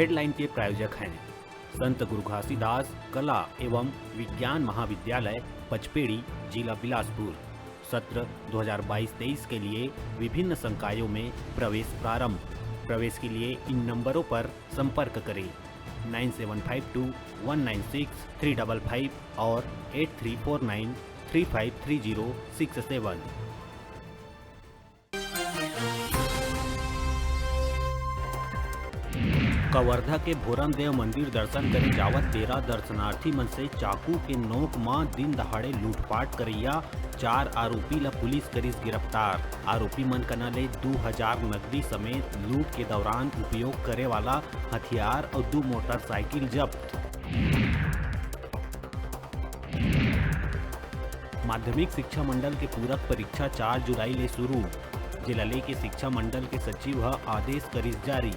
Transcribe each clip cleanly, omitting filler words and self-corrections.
Headline के प्रायोजक हैं संत गुरु घासीदास कला एवं विज्ञान महाविद्यालय पचपेड़ी, जिला बिलासपुर। सत्र 2022-23 के लिए विभिन्न संकायों में प्रवेश प्रारंभ। प्रवेश के लिए इन नंबरों पर संपर्क करें 9752196355 और 8349353067। कवर्धा के भोरम देव मंदिर दर्शन करे जावत 13 दर्शनार्थी मन से चाकू के नोक मां दिन दहाड़े लूटपाट करैया 4 आरोपी ला पुलिस करिस गिरफ्तार। आरोपी मन कना ले 2000 नकदी समेत लूट के दौरान उपयोग करे वाला हथियार और 2 मोटरसाइकिल जब्त। माध्यमिक शिक्षा मंडल के पूरक परीक्षा 4 जुलाई ले शुरू। जिला ले के शिक्षा मंडल के सचिव ह आदेश करिस जारी।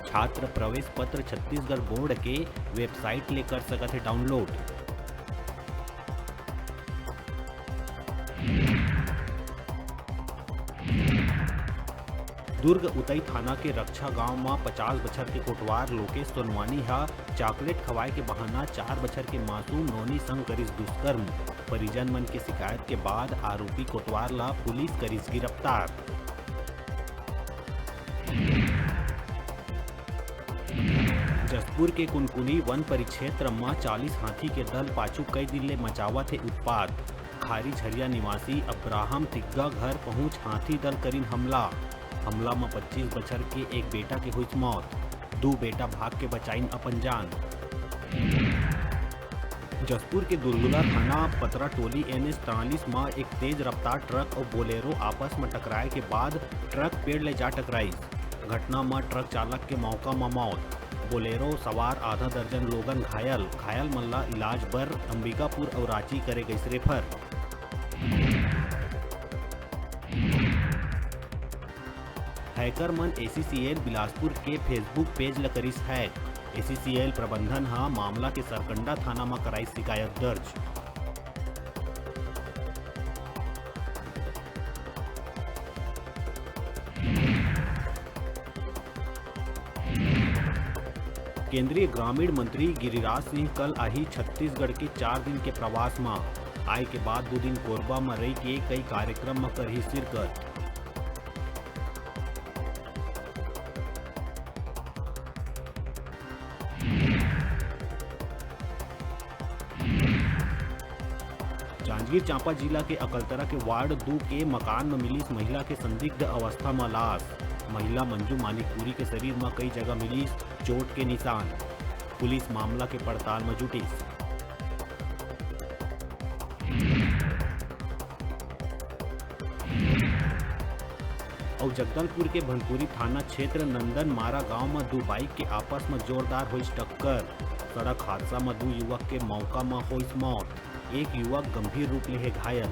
छात्र प्रवेश पत्र छत्तीसगढ़ बोर्ड के वेबसाइट ले कर सकत है डाउनलोड। दुर्ग उतई थाना के रक्षा गांव में 50 बछर के कोटवार लोकेश सोनवानी हा चॉकलेट खवाए के बहाना 4 बछर के मासूम नोनी संग करिस दुष्कर्म। परिजन मन के शिकायत के बाद आरोपी कोटवार ला पुलिस करिस गिरफ्तार। जसपुर के कुनकुनी वन परिक्षेत्र में 40 हाथी के दल पाछू कई दिन ले मचावत है उत्पात। खारी झरिया निवासी अब्राहम तिग्गा घर पहुंच हाथी दल करीन हमला में 25 बछर के एक बेटा के हुई मौत। 2 बेटा भाग के बचाइन अपन जान। जसपुर के दुलदुला थाना पतरा टोली NH 43 में एक तेज रफ्तार ट्रक और बोलेरो आपस में टकराए के बाद ट्रक पेड़ ले जा टकराई। घटना में ट्रक चालक के मौका में मौत। बोलेरो सवार आधा दर्जन लोगन घायल मन ला इलाज बर अंबिकापुर और रांची करे गई रेफर। हैकर मन ACCL बिलासपुर के फेसबुक पेज ल करिस हैक। ACCL प्रबंधन हा मामला के सरकंडा थाना में कराई शिकायत दर्ज। केंद्रीय ग्रामीण मंत्री गिरिराज सिंह कल आही छत्तीसगढ़ के 4 दिन के प्रवास में। आए के बाद 2 दिन कोरबा में रही के कई कार्यक्रम में करही शिरकत। जांजगीर चांपा जिला के अकलतरा के वार्ड 2 के मकान में मिली महिला के संदिग्ध अवस्था में लाश। महिला मंजू मानिकपुरी के शरीर में कई जगह मिली चोट के निशान। पुलिस मामला के पड़ताल में जुटी। और जगदलपुर के भनपुरी थाना क्षेत्र नंदन मारा गांव में 2 बाइक के आपस में जोरदार हुई टक्कर। सड़क हादसा में 2 युवक के मौका में हुई मौत। एक युवक गंभीर रूप ले घायल।